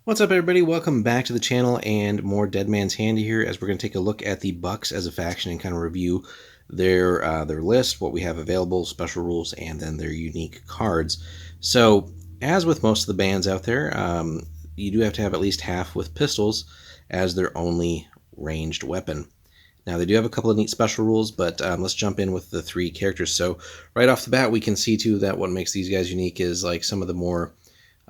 What's up, everybody? Welcome back to the channel and more Dead Man's Hand here, as we're going to take a look at the Bucks as a faction and kind of review their list, what we have available, special rules, and then their unique cards. So, as with most of the bands out there, you do have to have at least half with pistols as their only ranged weapon. Now, they do have a couple of neat special rules, but let's jump in with the three characters. So, right off the bat, we can see, too, that what makes these guys unique is like some of the more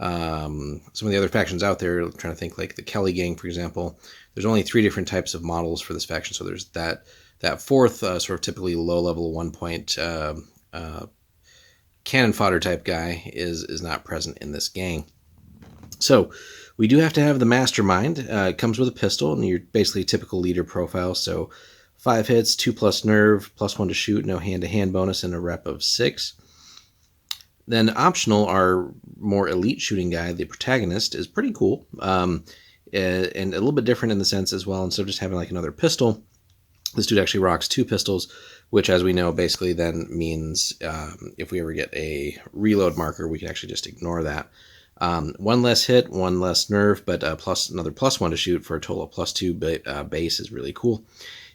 some of the other factions out there. I'm trying to think, like the Kelly gang, for example. There's only 3 different types of models for this faction. So there's that fourth sort of typically low level 1-point cannon fodder type guy is not present in this gang. So we do have to have the mastermind. It comes with a pistol, and you're basically a typical leader profile. So 5 hits, 2+ nerve, +1 to shoot, no hand-to-hand bonus, and a rep of 6. Then optional, our more elite shooting guy, the protagonist, is pretty cool. And a little bit different in the sense as well. Instead of just having like another pistol, this dude actually rocks 2 pistols, which, as we know, basically then means if we ever get a reload marker, we can actually just ignore that. 1 less hit, 1 less nerve, but another +1 to shoot for a total of +2 base is really cool.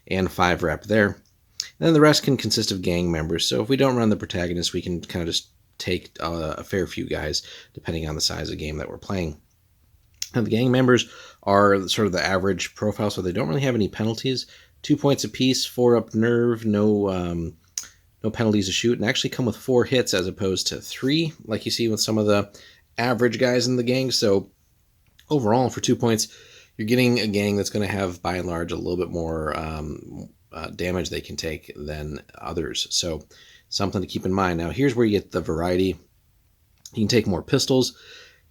And 5 rep there. And then the rest can consist of gang members. So if we don't run the protagonist, we can kind of just take a fair few guys depending on the size of game that we're playing. And the gang members are sort of the average profile, so they don't really have any penalties. 2 points apiece, 4 up nerve, no penalties to shoot, and actually come with 4 hits as opposed to 3, like you see with some of the average guys in the gang. So overall, for 2 points, you're getting a gang that's going to have, by and large, a little bit more damage they can take than others. So something to keep in mind. Now, here's where you get the variety. You can take more pistols.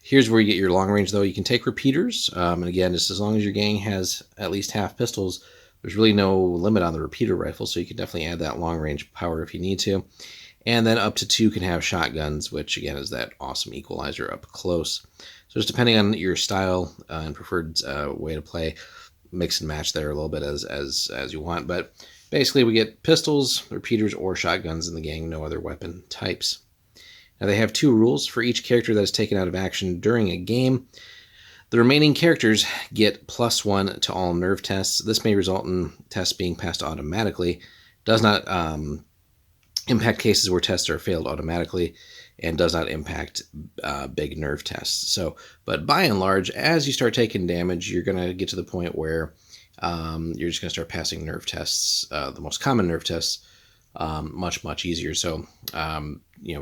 Here's where you get your long range, though. You can take repeaters. And again, just as long as your gang has at least half pistols, there's really no limit on the repeater rifle, so you can definitely add that long range power if you need to. And then up to 2 can have shotguns, which again is that awesome equalizer up close. So just depending on your style and preferred way to play, mix and match there a little bit as you want. But basically, we get pistols, repeaters, or shotguns in the gang, no other weapon types. Now, they have 2 rules for each character that is taken out of action during a game. The remaining characters get +1 to all nerve tests. This may result in tests being passed automatically. Does not impact cases where tests are failed automatically, and does not impact big nerve tests. So, but by and large, as you start taking damage, you're going to get to the point where you're just going to start passing nerve tests, the most common nerve tests, much easier. So,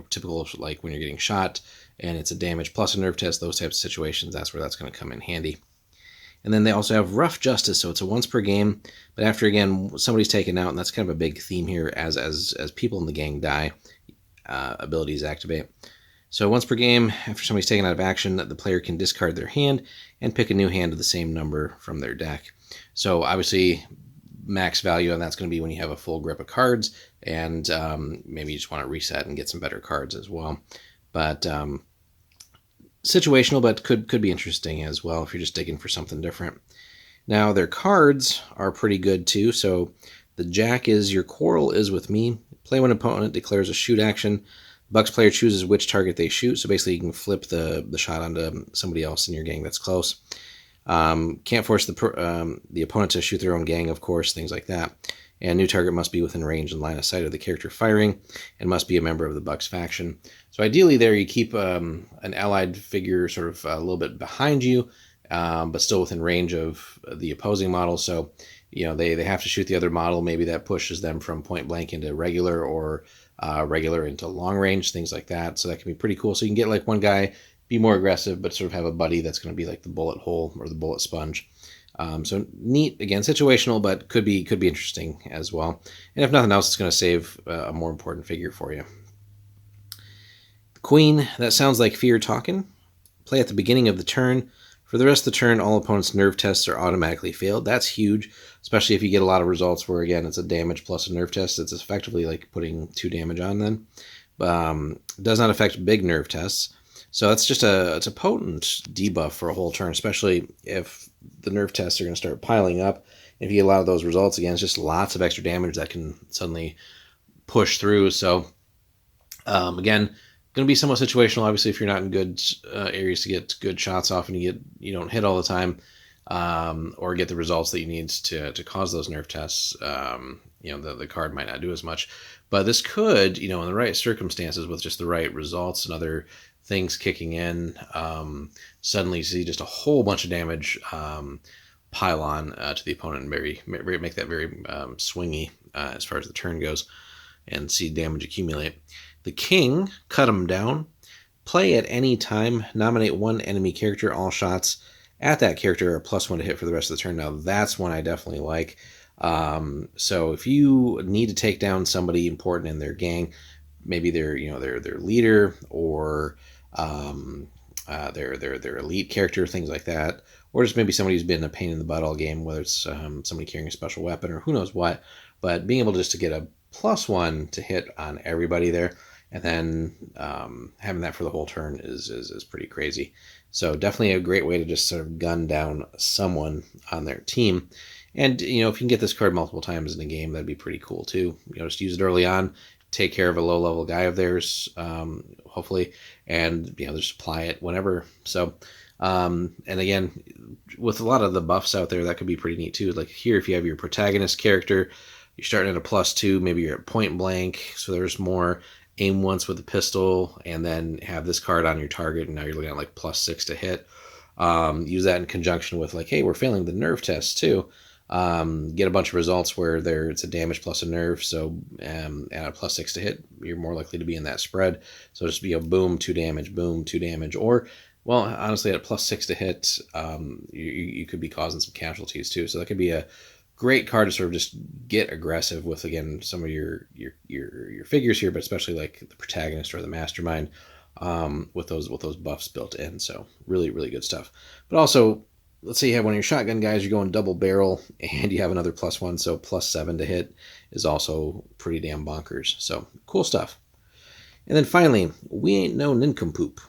typical like when you're getting shot and it's a damage plus a nerve test, those types of situations, that's where that's going to come in handy. And then they also have rough justice, so it's a once per game, but after, again, somebody's taken out, and that's kind of a big theme here, as people in the gang die, abilities activate. So once per game, after somebody's taken out of action, the player can discard their hand and pick a new hand of the same number from their deck. So obviously, max value on that's going to be when you have a full grip of cards, and maybe you just want to reset and get some better cards as well. But situational, but could be interesting as well if you're just digging for something different. Now, their cards are pretty good too. So the Jack is your quarrel is with me. Play when opponent declares a shoot action. Bucks player chooses which target they shoot. So basically, you can flip the shot onto somebody else in your gang that's close. Can't force the opponent to shoot their own gang, of course, things like that. And new target must be within range and line of sight of the character firing, and must be a member of the Bucks faction. So ideally there you keep an allied figure sort of a little bit behind you, but still within range of the opposing model. So, they have to shoot the other model. Maybe that pushes them from point blank into regular, or regular into long range, things like that. So that can be pretty cool. So you can get like one guy, be more aggressive, but sort of have a buddy that's going to be like the bullet hole or the bullet sponge. So neat, again, situational, but could be interesting as well. And if nothing else, it's going to save a more important figure for you. Queen, that sounds like fear talking. Play at the beginning of the turn. For the rest of the turn, all opponents' nerve tests are automatically failed. That's huge, especially if you get a lot of results where, again, it's a damage plus a nerve test. It's effectively like putting 2 damage on then. Does not affect big nerve tests. So that's just it's a potent debuff for a whole turn, especially if the nerve tests are going to start piling up. If you get a lot of those results, again, it's just lots of extra damage that can suddenly push through. So again, going to be somewhat situational. Obviously, if you're not in good areas to get good shots off and you don't hit all the time, or get the results that you need to cause those nerf tests, the card might not do as much. But this could, in the right circumstances with just the right results and other things kicking in, suddenly see just a whole bunch of damage pile on to the opponent and make that very swingy as far as the turn goes, and see damage accumulate. The king, cut him down. Play at any time. Nominate one enemy character. All shots at that character are +1 to hit for the rest of the turn. Now that's one I definitely like. So if you need to take down somebody important in their gang, maybe their leader or their elite character, things like that, or just maybe somebody who's been a pain in the butt all game, whether it's somebody carrying a special weapon or who knows what, but being able just to get a +1 to hit on everybody there, and then having that for the whole turn is pretty crazy. So definitely a great way to just sort of gun down someone on their team. And, if you can get this card multiple times in a game, that'd be pretty cool too. Just use it early on, take care of a low-level guy of theirs, hopefully, and, just apply it whenever. So, and again, with a lot of the buffs out there, that could be pretty neat too. Like here, if you have your protagonist character, you're starting at a +2, maybe you're at point blank, so there's more. Aim once with a pistol, and then have this card on your target, and now you're looking at like +6 to hit. Use that in conjunction with like, hey, we're failing the nerf test too. Get a bunch of results where it's a damage plus a nerf, so at a +6 to hit, you're more likely to be in that spread. So just be a boom, 2 damage, boom, 2 damage, or, well, honestly, at a +6 to hit, you could be causing some casualties too. So that could be a great card to sort of just get aggressive with, again, some of your figures here, but especially like the protagonist or the mastermind, with those buffs built in. So really, really good stuff. But also, let's say you have one of your shotgun guys, you're going double barrel, and you have another +1, so +7 to hit is also pretty damn bonkers. So cool stuff. And then finally, We Ain't No Nincompoop.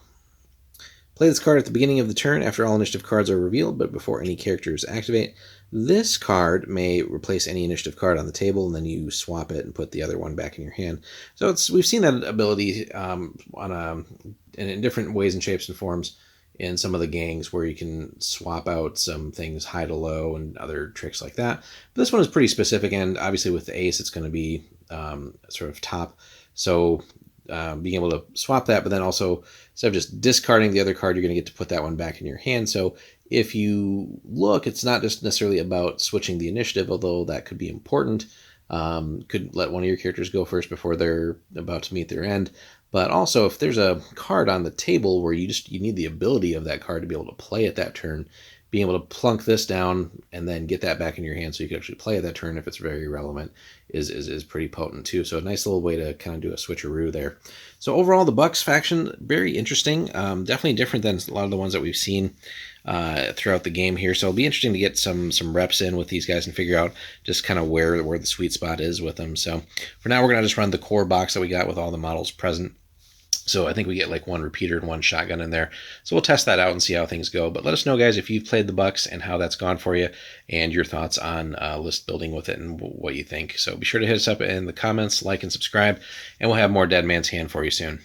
Play this card at the beginning of the turn after all initiative cards are revealed, but before any characters activate. This card may replace any initiative card on the table, and then you swap it and put the other one back in your hand. So we've seen that ability in different ways and shapes and forms in some of the gangs, where you can swap out some things high to low and other tricks like that. But this one is pretty specific, and obviously with the ace, it's going to be sort of top. So being able to swap that, but then also, instead of just discarding the other card, you're going to get to put that one back in your hand. So if you look, it's not just necessarily about switching the initiative, although that could be important. Could let one of your characters go first before they're about to meet their end. But also, if there's a card on the table where you need the ability of that card to be able to play at that turn, being able to plunk this down and then get that back in your hand so you can actually play at that turn if it's very relevant is pretty potent too. So a nice little way to kind of do a switcheroo there. So overall, the Bucks faction, very interesting. Definitely different than a lot of the ones that we've seen throughout the game here. So it'll be interesting to get some reps in with these guys and figure out just kind of where the sweet spot is with them. So for now, we're going to just run the core box that we got with all the models present. So I think we get like one repeater and one shotgun in there. So we'll test that out and see how things go. But let us know, guys, if you've played the Bucks and how that's gone for you, and your thoughts on list building with it and what you think. So be sure to hit us up in the comments, like and subscribe, and we'll have more Dead Man's Hand for you soon.